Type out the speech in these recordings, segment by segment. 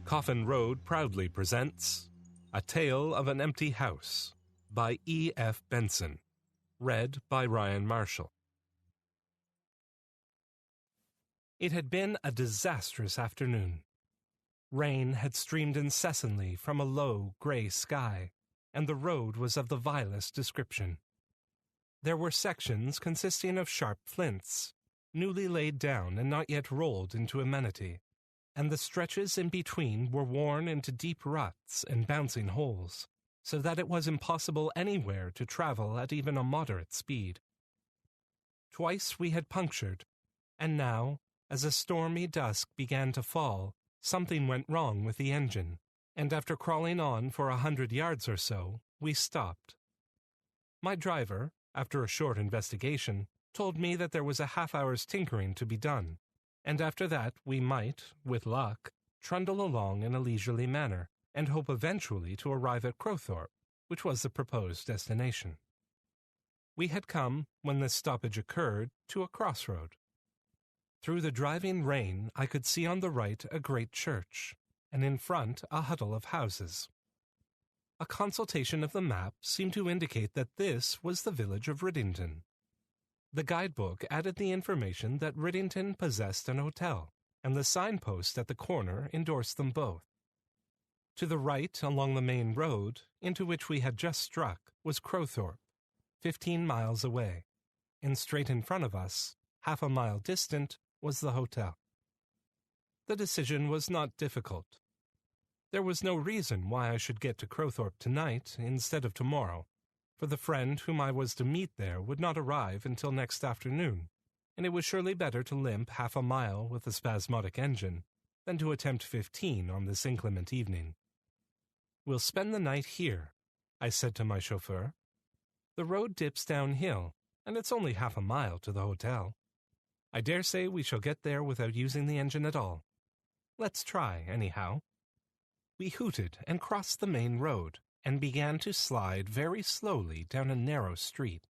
Coffin Road proudly presents A Tale of an Empty House by E.F. Benson, read by Ryan Marshall. It had been a disastrous afternoon. Rain had streamed incessantly from a low, gray sky, and the road was of the vilest description. There were sections consisting of sharp flints, newly laid down and not yet rolled into amenity, and the stretches in between were worn into deep ruts and bouncing holes, so that it was impossible anywhere to travel at even a moderate speed. Twice we had punctured, and now, as a stormy dusk began to fall, something went wrong with the engine, and after crawling on for 100 yards or so, we stopped. My driver, after a short investigation, told me that there was a half-hour's tinkering to be done, and after that we might, with luck, trundle along in a leisurely manner, and hope eventually to arrive at Crowthorpe, which was the proposed destination. We had come, when this stoppage occurred, to a crossroad. Through the driving rain I could see on the right a great church, and in front a huddle of houses. A consultation of the map seemed to indicate that this was the village of Riddington. The guidebook added the information that Riddington possessed an hotel, and the signpost at the corner endorsed them both. To the right, along the main road, into which we had just struck, was Crowthorpe, 15 miles away, and straight in front of us, half a mile distant, was the hotel. The decision was not difficult. There was no reason why I should get to Crowthorpe tonight instead of tomorrow, for the friend whom I was to meet there would not arrive until next afternoon, and it was surely better to limp half a mile with a spasmodic engine than to attempt 15 on this inclement evening. "We'll spend the night here," I said to my chauffeur. "The road dips downhill, and it's only half a mile to the hotel. I dare say we shall get there without using the engine at all. Let's try, anyhow." We hooted and crossed the main road, and began to slide very slowly down a narrow street.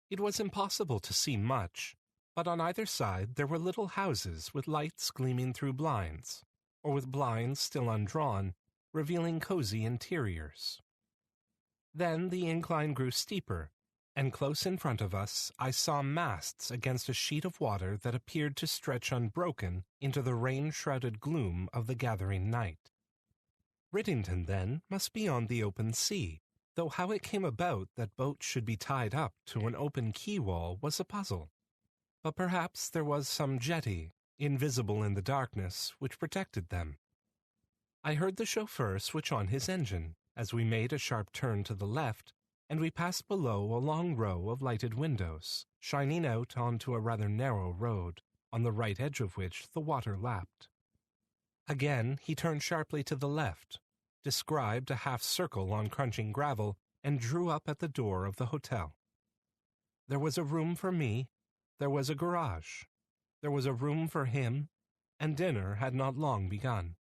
It was impossible to see much, but on either side there were little houses with lights gleaming through blinds, or with blinds still undrawn, revealing cozy interiors. Then the incline grew steeper, and close in front of us I saw masts against a sheet of water that appeared to stretch unbroken into the rain-shrouded gloom of the gathering night. Riddington, then, must be on the open sea, though how it came about that boats should be tied up to an open quay-wall was a puzzle. But perhaps there was some jetty, invisible in the darkness, which protected them. I heard the chauffeur switch on his engine as we made a sharp turn to the left, and we passed below a long row of lighted windows, shining out onto a rather narrow road, on the right edge of which the water lapped. Again he turned sharply to the left, described a half-circle on crunching gravel, and drew up at the door of the hotel. There was a room for me, there was a garage, there was a room for him, and dinner had not long begun.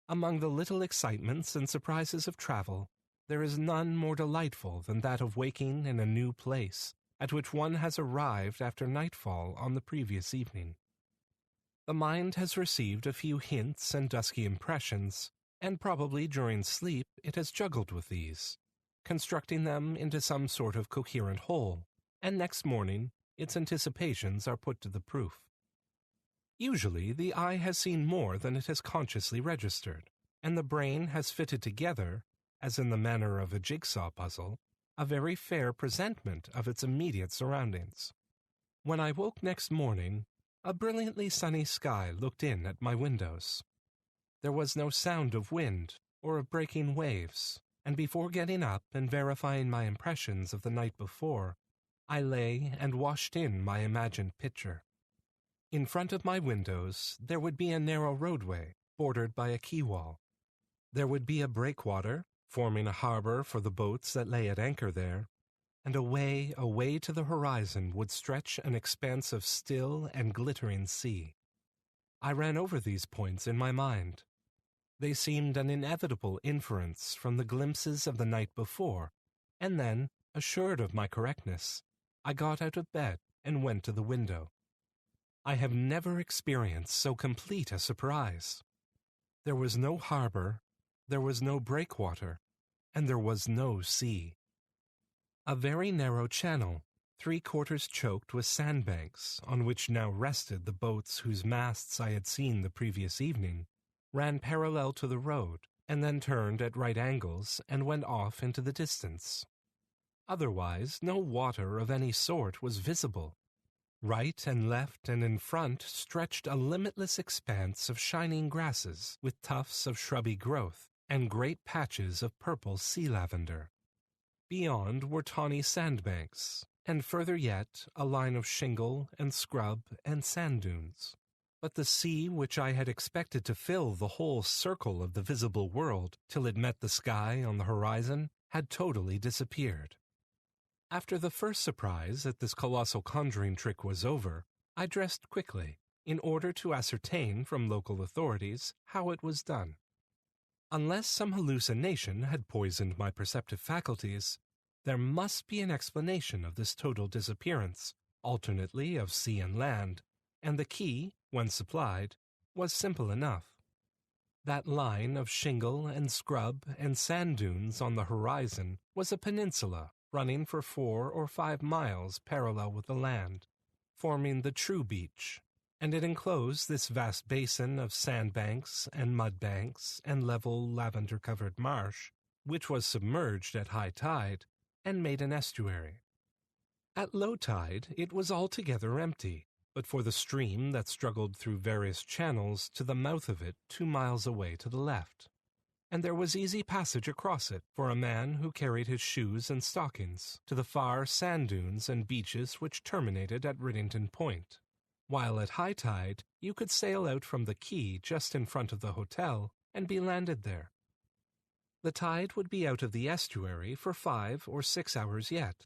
Among the little excitements and surprises of travel, there is none more delightful than that of waking in a new place, at which one has arrived after nightfall on the previous evening. The mind has received a few hints and dusky impressions, and probably during sleep it has juggled with these, constructing them into some sort of coherent whole, and next morning its anticipations are put to the proof. Usually the eye has seen more than it has consciously registered, and the brain has fitted together, as in the manner of a jigsaw puzzle, a very fair presentment of its immediate surroundings. When I woke next morning, a brilliantly sunny sky looked in at my windows. There was no sound of wind or of breaking waves, and before getting up and verifying my impressions of the night before, I lay and washed in my imagined picture. In front of my windows there would be a narrow roadway, bordered by a quay-wall. There would be a breakwater, forming a harbor for the boats that lay at anchor there, and away to the horizon would stretch an expanse of still and glittering sea. I ran over these points in my mind. They seemed an inevitable inference from the glimpses of the night before, and then, assured of my correctness, I got out of bed and went to the window. I have never experienced so complete a surprise. There was no harbor, there was no breakwater, and there was no sea. A very narrow channel, 3/4 choked with sandbanks, on which now rested the boats whose masts I had seen the previous evening, ran parallel to the road, and then turned at right angles and went off into the distance. Otherwise, no water of any sort was visible. Right and left and in front stretched a limitless expanse of shining grasses with tufts of shrubby growth and great patches of purple sea lavender. Beyond were tawny sandbanks, and further yet a line of shingle and scrub and sand dunes. But the sea which I had expected to fill the whole circle of the visible world till it met the sky on the horizon had totally disappeared. After the first surprise at this colossal conjuring trick was over, I dressed quickly, in order to ascertain from local authorities how it was done. Unless some hallucination had poisoned my perceptive faculties, there must be an explanation of this total disappearance, alternately of sea and land, and the key, when supplied, was simple enough. That line of shingle and scrub and sand dunes on the horizon was a peninsula running for 4 or 5 miles parallel with the land, forming the true beach, and it enclosed this vast basin of sandbanks and mudbanks and level lavender-covered marsh, which was submerged at high tide and made an estuary. At low tide it was altogether empty, but for the stream that struggled through various channels to the mouth of it 2 miles away to the left, and there was easy passage across it for a man who carried his shoes and stockings to the far sand dunes and beaches which terminated at Riddington Point, while at high tide you could sail out from the quay just in front of the hotel and be landed there. The tide would be out of the estuary for 5 or 6 hours yet.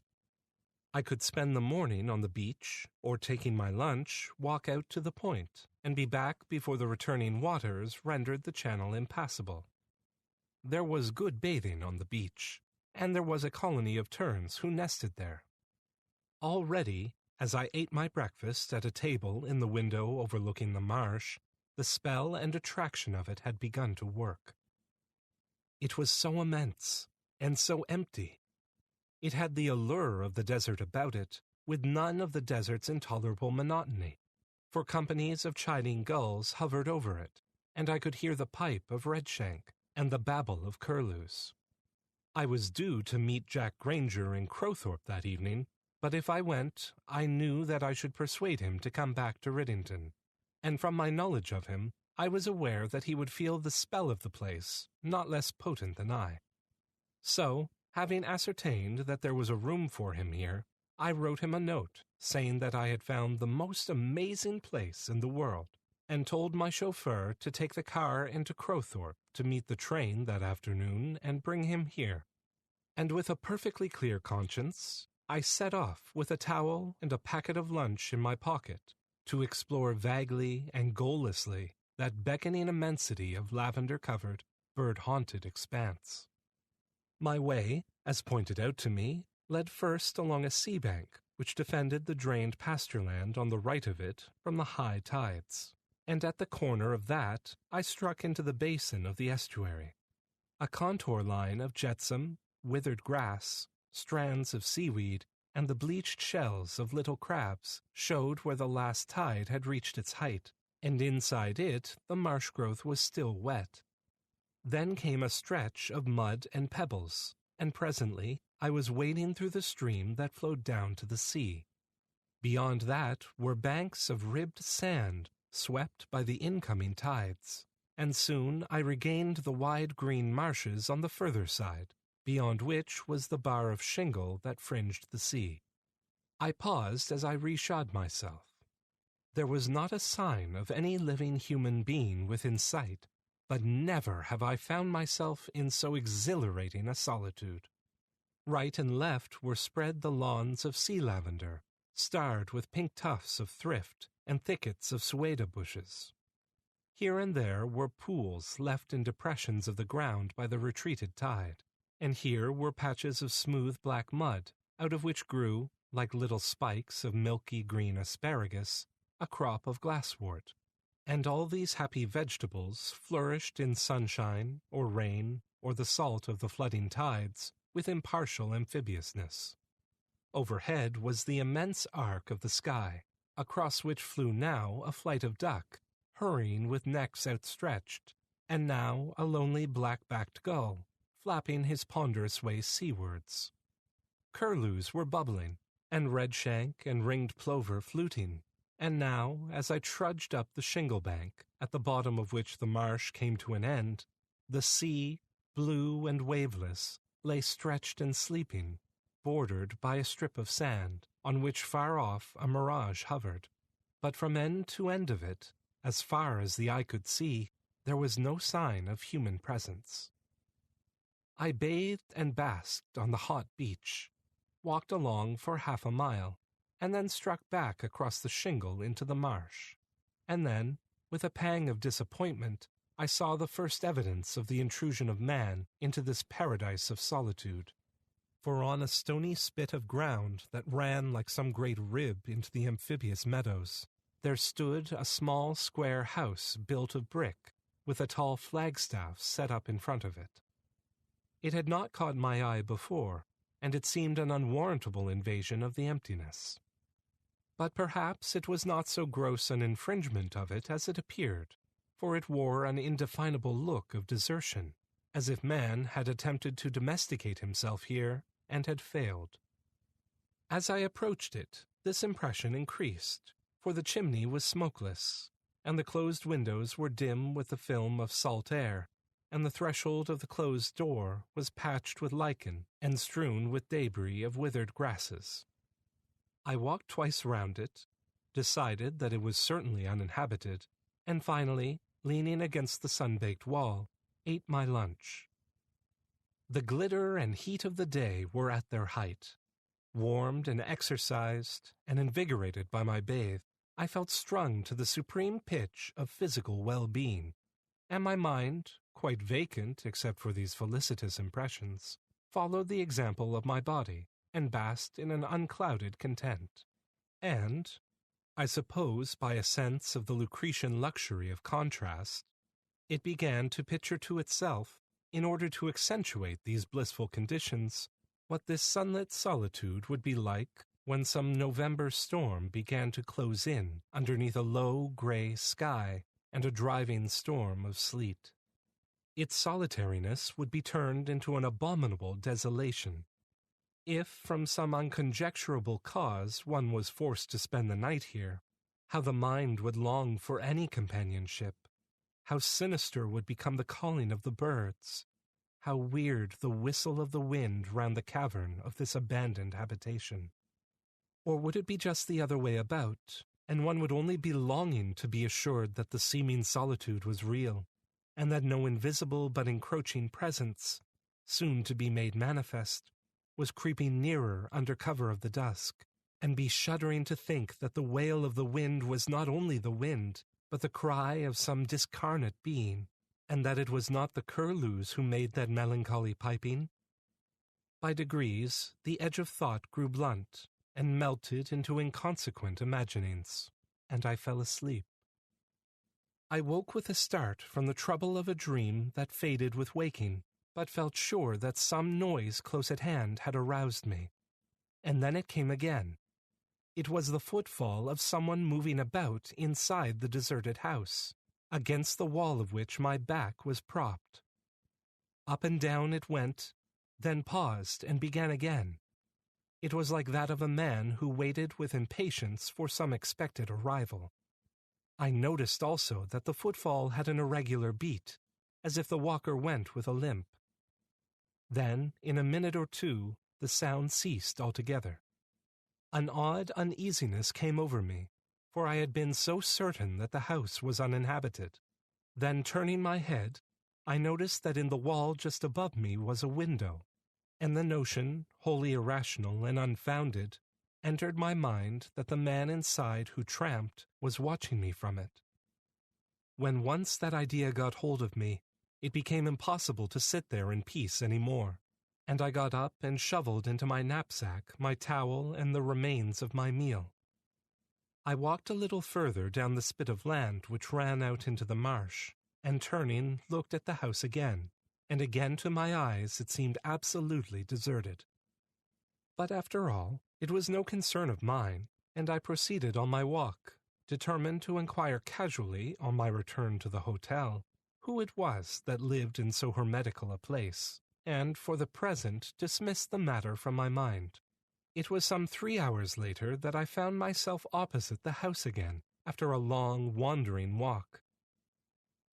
I could spend the morning on the beach, or taking my lunch, walk out to the point, and be back before the returning waters rendered the channel impassable. There was good bathing on the beach, and there was a colony of terns who nested there. Already, as I ate my breakfast at a table in the window overlooking the marsh, the spell and attraction of it had begun to work. It was so immense, and so empty. It had the allure of the desert about it, with none of the desert's intolerable monotony, for companies of chiding gulls hovered over it, and I could hear the pipe of redshank and the babble of curlews. I was due to meet Jack Granger in Crowthorpe that evening, but if I went, I knew that I should persuade him to come back to Riddington, and from my knowledge of him, I was aware that he would feel the spell of the place not less potent than I. So, having ascertained that there was a room for him here, I wrote him a note saying that I had found the most amazing place in the world, and told my chauffeur to take the car into Crowthorpe to meet the train that afternoon and bring him here. And with a perfectly clear conscience, I set off with a towel and a packet of lunch in my pocket to explore vaguely and goallessly that beckoning immensity of lavender-covered, bird-haunted expanse. My way, as pointed out to me, led first along a sea bank which defended the drained pasture land on the right of it from the high tides, and at the corner of that I struck into the basin of the estuary. A contour line of jetsam, withered grass, strands of seaweed, and the bleached shells of little crabs showed where the last tide had reached its height, and inside it the marsh growth was still wet. Then came a stretch of mud and pebbles, and presently I was wading through the stream that flowed down to the sea. Beyond that were banks of ribbed sand, swept by the incoming tides, and soon I regained the wide green marshes on the further side, beyond which was the bar of shingle that fringed the sea. I paused as I reshod myself. There was not a sign of any living human being within sight, but never have I found myself in so exhilarating a solitude. Right and left were spread the lawns of sea lavender, starred with pink tufts of thrift and thickets of sueda bushes. Here and there were pools left in depressions of the ground by the retreated tide, and here were patches of smooth black mud, out of which grew, like little spikes of milky green asparagus, a crop of glasswort. And all these happy vegetables flourished in sunshine, or rain, or the salt of the flooding tides, with impartial amphibiousness. Overhead was the immense arc of the sky, across which flew now a flight of duck, hurrying with necks outstretched, and now a lonely black-backed gull, flapping his ponderous way seawards. Curlews were bubbling, and redshank and ringed plover fluting, and now, as I trudged up the shingle bank, at the bottom of which the marsh came to an end, the sea, blue and waveless, lay stretched and sleeping, bordered by a strip of sand, on which far off a mirage hovered. But from end to end of it, as far as the eye could see, there was no sign of human presence. I bathed and basked on the hot beach, walked along for 1/2 mile, and then struck back across the shingle into the marsh. And then, with a pang of disappointment, I saw the first evidence of the intrusion of man into this paradise of solitude. For on a stony spit of ground that ran like some great rib into the amphibious meadows, there stood a small square house built of brick, with a tall flagstaff set up in front of it. It had not caught my eye before, and it seemed an unwarrantable invasion of the emptiness. But perhaps it was not so gross an infringement of it as it appeared, for it wore an indefinable look of desertion, as if man had attempted to domesticate himself here and had failed. As I approached it, this impression increased, for the chimney was smokeless, and the closed windows were dim with the film of salt air, and the threshold of the closed door was patched with lichen and strewn with debris of withered grasses. I walked twice round it, decided that it was certainly uninhabited, and finally, leaning against the sun-baked wall, ate my lunch. The glitter and heat of the day were at their height. Warmed and exercised and invigorated by my bathe, I felt strung to the supreme pitch of physical well-being, and my mind, quite vacant except for these felicitous impressions, followed the example of my body and basked in an unclouded content. And, I suppose by a sense of the Lucretian luxury of contrast, it began to picture to itself, in order to accentuate these blissful conditions, what this sunlit solitude would be like when some November storm began to close in underneath a low gray sky and a driving storm of sleet. Its solitariness would be turned into an abominable desolation. If from some unconjecturable cause one was forced to spend the night here, how the mind would long for any companionship, how sinister would become the calling of the birds, how weird the whistle of the wind round the cavern of this abandoned habitation. Or would it be just the other way about, and one would only be longing to be assured that the seeming solitude was real, and that no invisible but encroaching presence, soon to be made manifest, was creeping nearer under cover of the dusk, and be shuddering to think that the wail of the wind was not only the wind, but the cry of some discarnate being, and that it was not the curlews who made that melancholy piping? By degrees, the edge of thought grew blunt, and melted into inconsequent imaginings, and I fell asleep. I woke with a start from the trouble of a dream that faded with waking, but felt sure that some noise close at hand had aroused me. And then it came again. It was the footfall of someone moving about inside the deserted house, against the wall of which my back was propped. Up and down it went, then paused and began again. It was like that of a man who waited with impatience for some expected arrival. I noticed also that the footfall had an irregular beat, as if the walker went with a limp. Then, in a minute or two, the sound ceased altogether. An odd uneasiness came over me, for I had been so certain that the house was uninhabited. Then, turning my head, I noticed that in the wall just above me was a window, and the notion, wholly irrational and unfounded, entered my mind that the man inside who tramped was watching me from it. When once that idea got hold of me, it became impossible to sit there in peace any more, and I got up and shoveled into my knapsack my towel and the remains of my meal. I walked a little further down the spit of land which ran out into the marsh, and turning, looked at the house again, and again to my eyes it seemed absolutely deserted. But after all, it was no concern of mine, and I proceeded on my walk, determined to inquire casually on my return to the hotel who it was that lived in so hermetical a place, and for the present dismissed the matter from my mind. It was some 3 hours later that I found myself opposite the house again, after a long, wandering walk.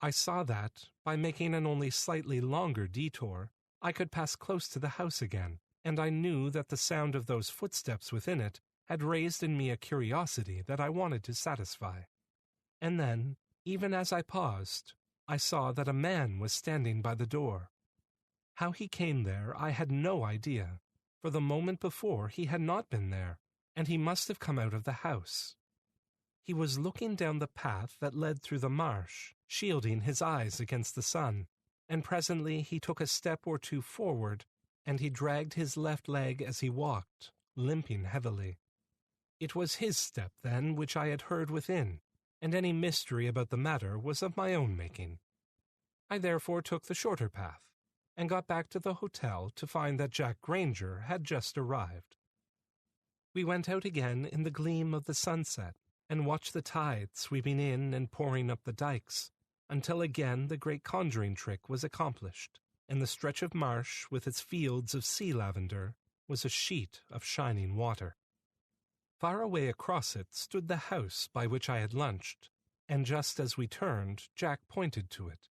I saw that, by making an only slightly longer detour, I could pass close to the house again, and I knew that the sound of those footsteps within it had raised in me a curiosity that I wanted to satisfy. And then, even as I paused, I saw that a man was standing by the door. How he came there I had no idea, for the moment before he had not been there, and he must have come out of the house. He was looking down the path that led through the marsh, shielding his eyes against the sun, and presently he took a step or two forward, and he dragged his left leg as he walked, limping heavily. It was his step, then, which I had heard within, and any mystery about the matter was of my own making. I therefore took the shorter path, and got back to the hotel to find that Jack Granger had just arrived. We went out again in the gleam of the sunset, and watched the tide sweeping in and pouring up the dikes, until again the great conjuring trick was accomplished, and the stretch of marsh with its fields of sea lavender was a sheet of shining water. Far away across it stood the house by which I had lunched, and just as we turned, Jack pointed to it.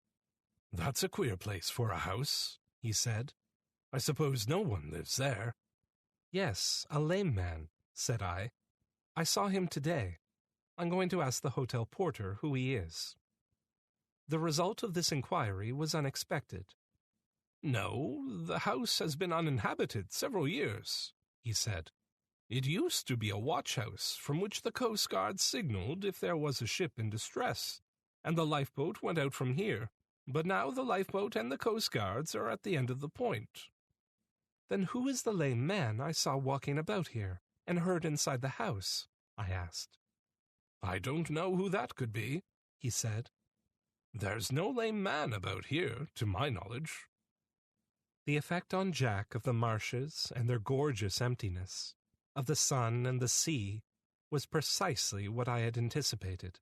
"That's a queer place for a house," he said. "I suppose no one lives there." "Yes, a lame man," said I. "I saw him today. I'm going to ask the hotel porter who he is." The result of this inquiry was unexpected. "No, the house has been uninhabited several years," he said. "It used to be a watch-house from which the Coast Guard signaled if there was a ship in distress, and the lifeboat went out from here. But now the lifeboat and the Coast Guards are at the end of the point." "Then who is the lame man I saw walking about here, and heard inside the house?" I asked. "I don't know who that could be," he said. "There's no lame man about here, to my knowledge." The effect on Jack of the marshes and their gorgeous emptiness, of the sun and the sea, was precisely what I had anticipated.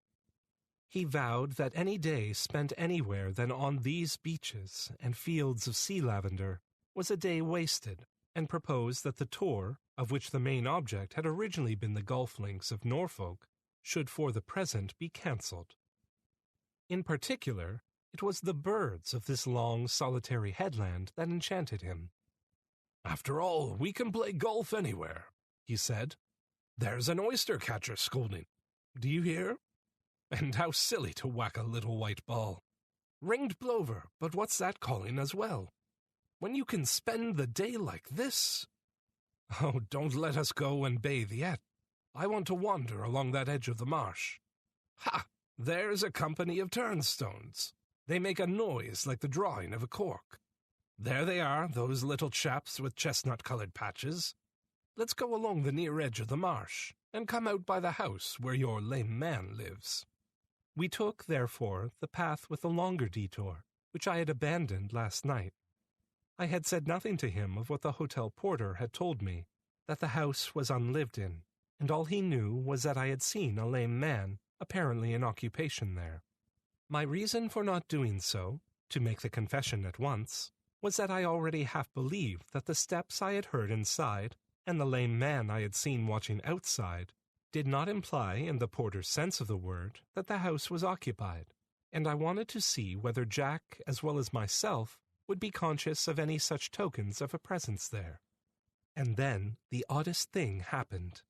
He vowed that any day spent anywhere than on these beaches and fields of sea lavender was a day wasted, and proposed that the tour, of which the main object had originally been the golf links of Norfolk, should for the present be cancelled. In particular, it was the birds of this long, solitary headland that enchanted him. "After all, we can play golf anywhere," he said. "There's an oyster-catcher scolding. Do you hear? And how silly to whack a little white ball. Ringed plover, but what's that calling as well? When you can spend the day like this? Oh, don't let us go and bathe yet. I want to wander along that edge of the marsh. Ha! There's a company of turnstones. They make a noise like the drawing of a cork. There they are, those little chaps with chestnut-colored patches. Let's go along the near edge of the marsh, and come out by the house where your lame man lives." We took, therefore, the path with the longer detour, which I had abandoned last night. I had said nothing to him of what the hotel porter had told me, that the house was unlived in, and all he knew was that I had seen a lame man, apparently in occupation there. My reason for not doing so, to make the confession at once, was that I already half believed that the steps I had heard inside, and the lame man I had seen watching outside, did not imply, in the porter's sense of the word, that the house was occupied, and I wanted to see whether Jack, as well as myself, would be conscious of any such tokens of a presence there. And then the oddest thing happened.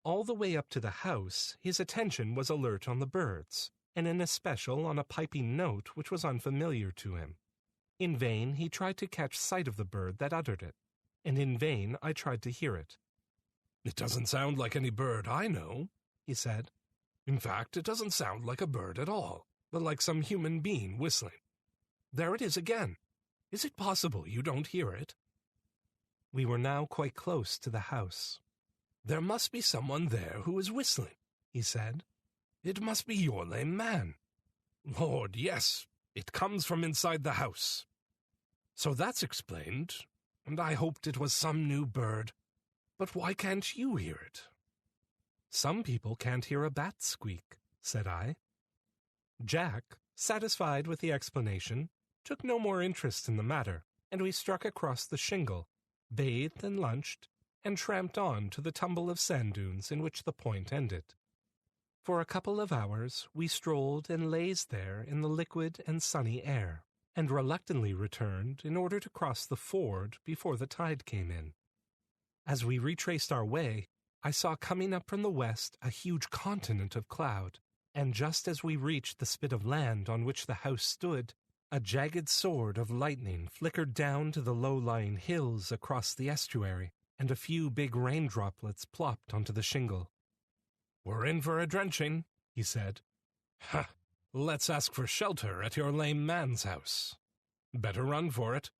All the way up to the house, his attention was alert on the birds, and in especial on a piping note which was unfamiliar to him. In vain he tried to catch sight of the bird that uttered it, and in vain I tried to hear it. "It doesn't sound like any bird I know," he said. "In fact, it doesn't sound like a bird at all, but like some human being whistling. There it is again. Is it possible you don't hear it?" We were now quite close to the house. "There must be someone there who is whistling," he said. "It must be your lame man. Lord, yes, it comes from inside the house. So that's explained, and I hoped it was some new bird. But why can't you hear it?" "Some people can't hear a bat squeak," said I. Jack, satisfied with the explanation, took no more interest in the matter, and we struck across the shingle, bathed and lunched, and tramped on to the tumble of sand dunes in which the point ended. For a couple of hours we strolled and lazed there in the liquid and sunny air, and reluctantly returned in order to cross the ford before the tide came in. As we retraced our way, I saw coming up from the west a huge continent of cloud, and just as we reached the spit of land on which the house stood, a jagged sword of lightning flickered down to the low-lying hills across the estuary, and a few big rain droplets plopped onto the shingle. "We're in for a drenching," he said. "Ha! Let's ask for shelter at your lame man's house. Better run for it."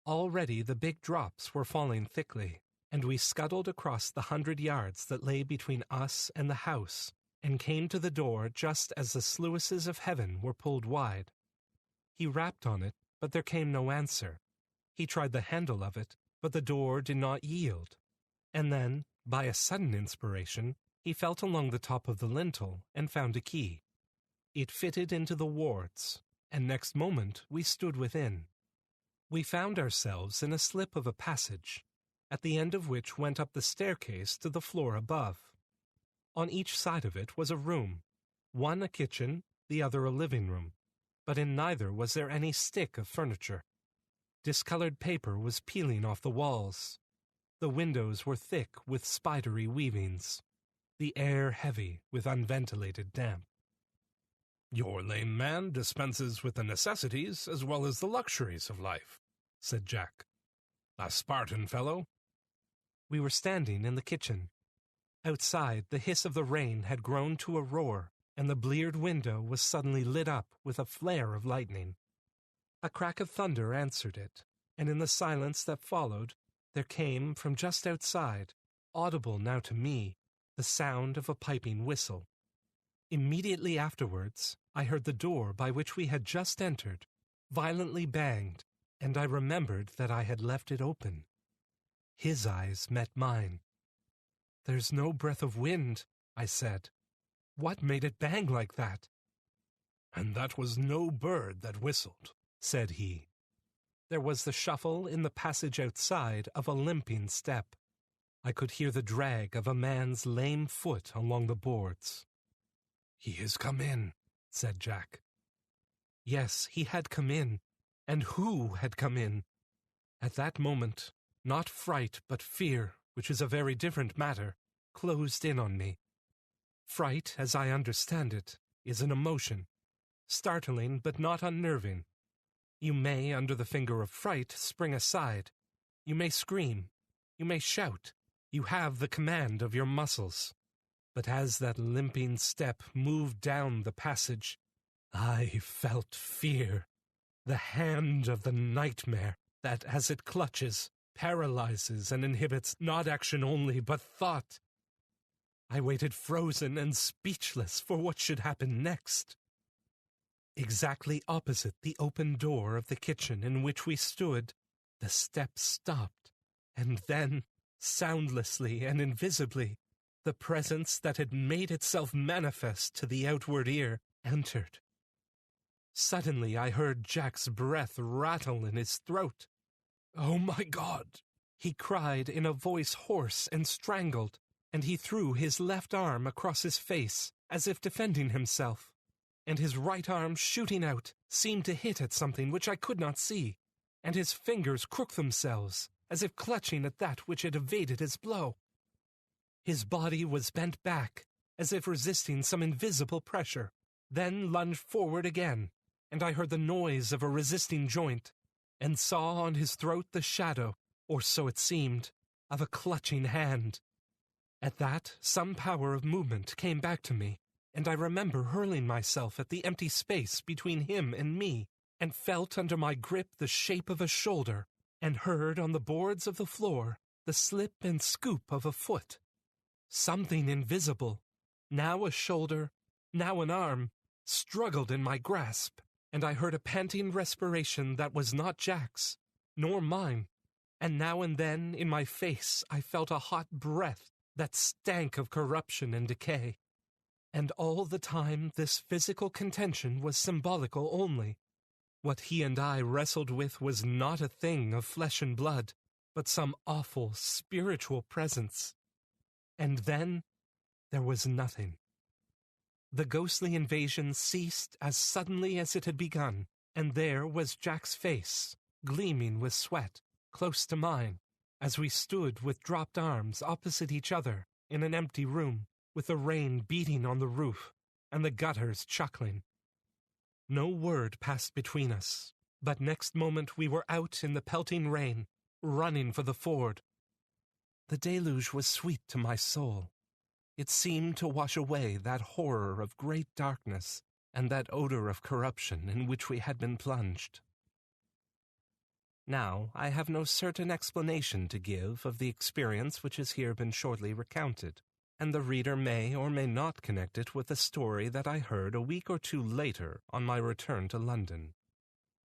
Already the big drops were falling thickly, and we scuttled across the 100 yards that lay between us and the house, and came to the door just as the sluices of heaven were pulled wide. He rapped on it, but there came no answer. He tried the handle of it, but the door did not yield. And then, by a sudden inspiration, he felt along the top of the lintel and found a key. It fitted into the wards, and next moment we stood within. We found ourselves in a slip of a passage, at the end of which went up the staircase to the floor above. On each side of it was a room, one a kitchen, the other a living room, but in neither was there any stick of furniture. Discolored paper was peeling off the walls. The windows were thick with spidery weavings, the air heavy with unventilated damp. "Your lame man dispenses with the necessities as well as the luxuries of life," said Jack. "A Spartan fellow." We were standing in the kitchen. Outside, the hiss of the rain had grown to a roar, and the bleared window was suddenly lit up with a flare of lightning. A crack of thunder answered it, and in the silence that followed, there came from just outside, audible now to me, the sound of a piping whistle. Immediately afterwards, I heard the door by which we had just entered violently banged, and I remembered that I had left it open. His eyes met mine. "There's no breath of wind," I said. "What made it bang like that?" "And that was no bird that whistled," said he. There was the shuffle in the passage outside of a limping step. I could hear the drag of a man's lame foot along the boards. "He has come in," said Jack. Yes, he had come in. And who had come in? At that moment, not fright but fear, which is a very different matter, closed in on me. Fright, as I understand it, is an emotion, startling but not unnerving. You may, under the finger of fright, spring aside. You may scream. You may shout. You have the command of your muscles. But as that limping step moved down the passage, I felt fear. The hand of the nightmare that, as it clutches, paralyzes and inhibits not action only, but thought. I waited frozen and speechless for what should happen next. Exactly opposite the open door of the kitchen in which we stood, the step stopped, and then, soundlessly and invisibly, the presence that had made itself manifest to the outward ear entered. Suddenly I heard Jack's breath rattle in his throat. "Oh, my God!" he cried in a voice hoarse and strangled, and he threw his left arm across his face as if defending himself, and his right arm, shooting out, seemed to hit at something which I could not see, and his fingers crooked themselves as if clutching at that which had evaded his blow. His body was bent back, as if resisting some invisible pressure, then lunged forward again, and I heard the noise of a resisting joint, and saw on his throat the shadow, or so it seemed, of a clutching hand. At that, some power of movement came back to me, and I remember hurling myself at the empty space between him and me, and felt under my grip the shape of a shoulder, and heard on the boards of the floor the slip and scoop of a foot. Something invisible, Now a shoulder, now an arm, struggled in my grasp, and I heard a panting respiration that was not Jack's, nor mine, and now and then in my face I felt a hot breath that stank of corruption and decay. And all the time this physical contention was symbolical only. What he and I wrestled with was not a thing of flesh and blood, but some awful spiritual presence. And then there was nothing. The ghostly invasion ceased as suddenly as it had begun, and there was Jack's face, gleaming with sweat, close to mine, as we stood with dropped arms opposite each other in an empty room, with the rain beating on the roof and the gutters chuckling. No word passed between us, but next moment we were out in the pelting rain, running for the ford. The deluge was sweet to my soul. It seemed to wash away that horror of great darkness and that odor of corruption in which we had been plunged. Now, I have no certain explanation to give of the experience which has here been shortly recounted, and the reader may or may not connect it with a story that I heard a week or two later on my return to London.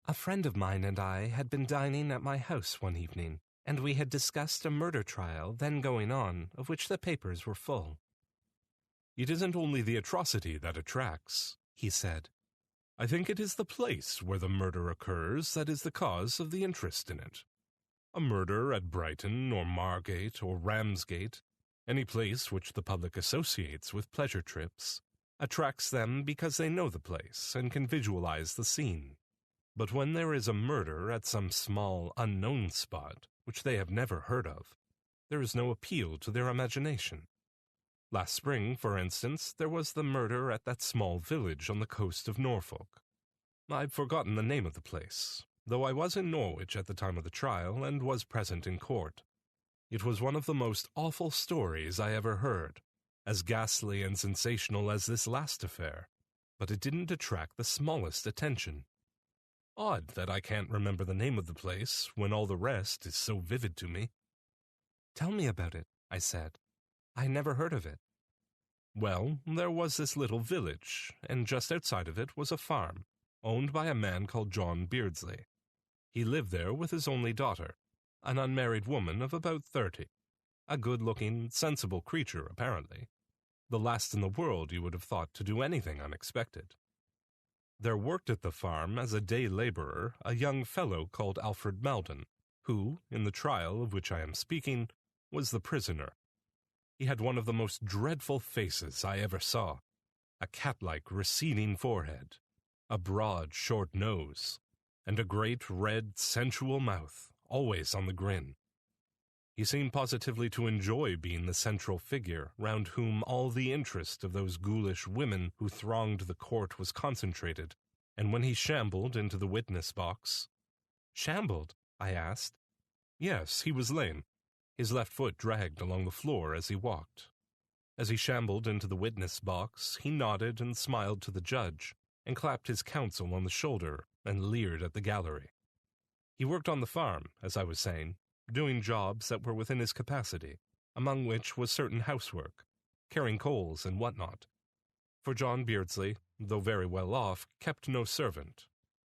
A friend of mine and I had been dining at my house one evening, and we had discussed a murder trial then going on, of which the papers were full. "It isn't only the atrocity that attracts," he said. "I think it is the place where the murder occurs that is the cause of the interest in it. A murder at Brighton or Margate or Ramsgate, any place which the public associates with pleasure trips, attracts them because they know the place and can visualize the scene. But when there is a murder at some small, unknown spot, which they have never heard of, there is no appeal to their imagination. Last spring, for instance, there was the murder at that small village on the coast of Norfolk. I've forgotten the name of the place, though I was in Norwich at the time of the trial and was present in court. It was one of the most awful stories I ever heard, as ghastly and sensational as this last affair, but it didn't attract the smallest attention. Odd that I can't remember the name of the place when all the rest is so vivid to me." "Tell me about it," I said. "I never heard of it." "Well, there was this little village, and just outside of it was a farm, owned by a man called John Beardsley. He lived there with his only daughter, an unmarried woman of about 30, a good-looking, sensible creature, apparently, the last in the world you would have thought to do anything unexpected. There worked at the farm as a day laborer a young fellow called Alfred Maldon, who, in the trial of which I am speaking, was the prisoner. He had one of the most dreadful faces I ever saw, a cat-like receding forehead, a broad, short nose, and a great, red, sensual mouth, always on the grin. He seemed positively to enjoy being the central figure round whom all the interest of those ghoulish women who thronged the court was concentrated, and when he shambled into the witness box— "Shambled?" I asked. "Yes, he was lame. His left foot dragged along the floor as he walked. As he shambled into the witness box, he nodded and smiled to the judge, and clapped his counsel on the shoulder and leered at the gallery. He worked on the farm, as I was saying, doing jobs that were within his capacity, among which was certain housework, carrying coals and what-not. For John Beardsley, though very well off, kept no servant,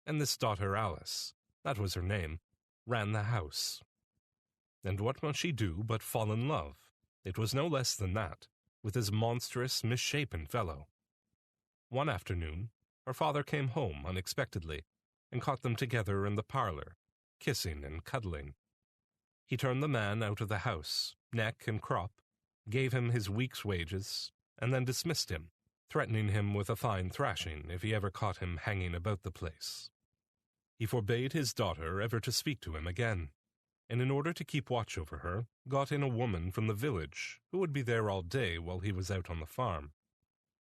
and this daughter Alice, that was her name, ran the house. And what must she do but fall in love? It was no less than that, with this monstrous, misshapen fellow. One afternoon, her father came home unexpectedly, and caught them together in the parlor, kissing and cuddling. He turned the man out of the house, neck and crop, gave him his week's wages, and then dismissed him, threatening him with a fine thrashing if he ever caught him hanging about the place. He forbade his daughter ever to speak to him again, and in order to keep watch over her, got in a woman from the village, who would be there all day while he was out on the farm.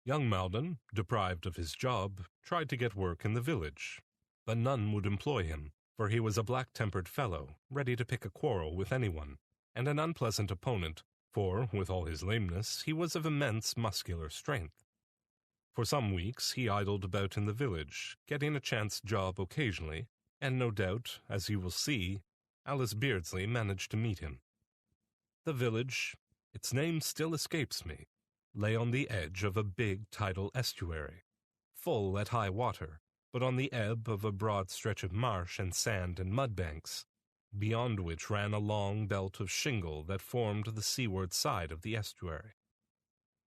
Young Maldon, deprived of his job, tried to get work in the village, but none would employ him, for he was a black-tempered fellow, ready to pick a quarrel with anyone, and an unpleasant opponent, for, with all his lameness, he was of immense muscular strength. For some weeks he idled about in the village, getting a chance job occasionally, and no doubt, as you will see, Alice Beardsley managed to meet him. The village, its name still escapes me, lay on the edge of a big tidal estuary, full at high water, but on the ebb of a broad stretch of marsh and sand and mud banks, beyond which ran a long belt of shingle that formed the seaward side of the estuary.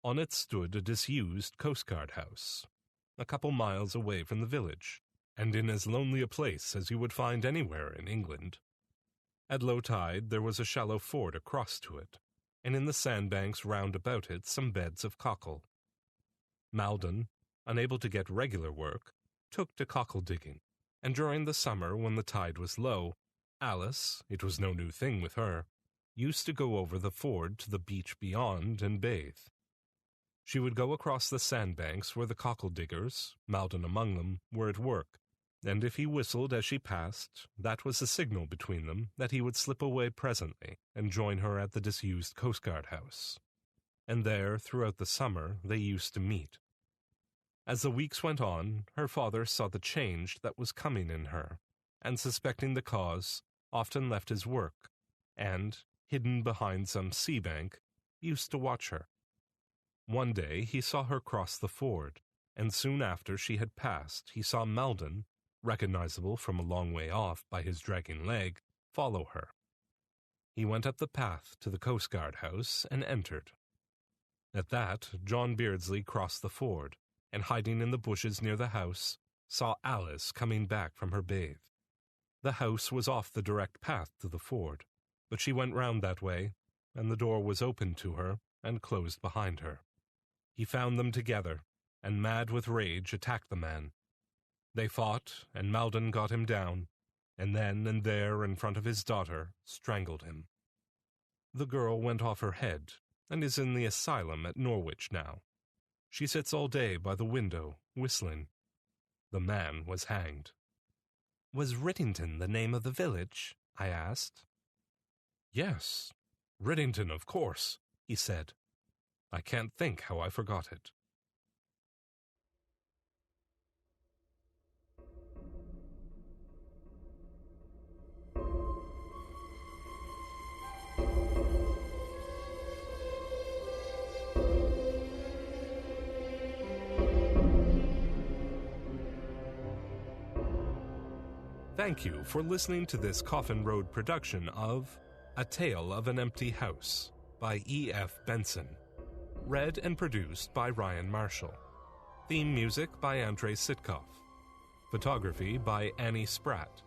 On it stood a disused Coast Guard house, a couple miles away from the village, and in as lonely a place as you would find anywhere in England. At low tide there was a shallow ford across to it, and in the sandbanks round about it some beds of cockle. Maldon, unable to get regular work, took to cockle digging, and during the summer when the tide was low, Alice, it was no new thing with her, used to go over the ford to the beach beyond and bathe. She would go across the sandbanks where the cockle diggers, Maldon among them, were at work, and if he whistled as she passed, that was a signal between them that he would slip away presently and join her at the disused Coast Guard house. And there, throughout the summer, they used to meet. As the weeks went on, her father saw the change that was coming in her, and suspecting the cause, often left his work, and, hidden behind some sea bank, used to watch her. One day he saw her cross the ford, and soon after she had passed he saw Maldon, recognizable from a long way off by his dragging leg, follow her. He went up the path to the Coast Guard house and entered. At that, John Beardsley crossed the ford, and hiding in the bushes near the house, saw Alice coming back from her bathe. The house was off the direct path to the ford, but she went round that way, and the door was opened to her and closed behind her. He found them together, and mad with rage attacked the man. They fought, and Maldon got him down, and then and there in front of his daughter strangled him. The girl went off her head, and is in the asylum at Norwich now. She sits all day by the window, whistling. The man was hanged. "Was Riddington the name of the village?" I asked. "Yes, Riddington, of course," he said. "I can't think how I forgot it." Thank you for listening to this Coffin Road production of A Tale of an Empty House by E.F. Benson. Read and produced by Ryan Marshall. Theme music by Andrei Sitkoff. Photography by Annie Spratt.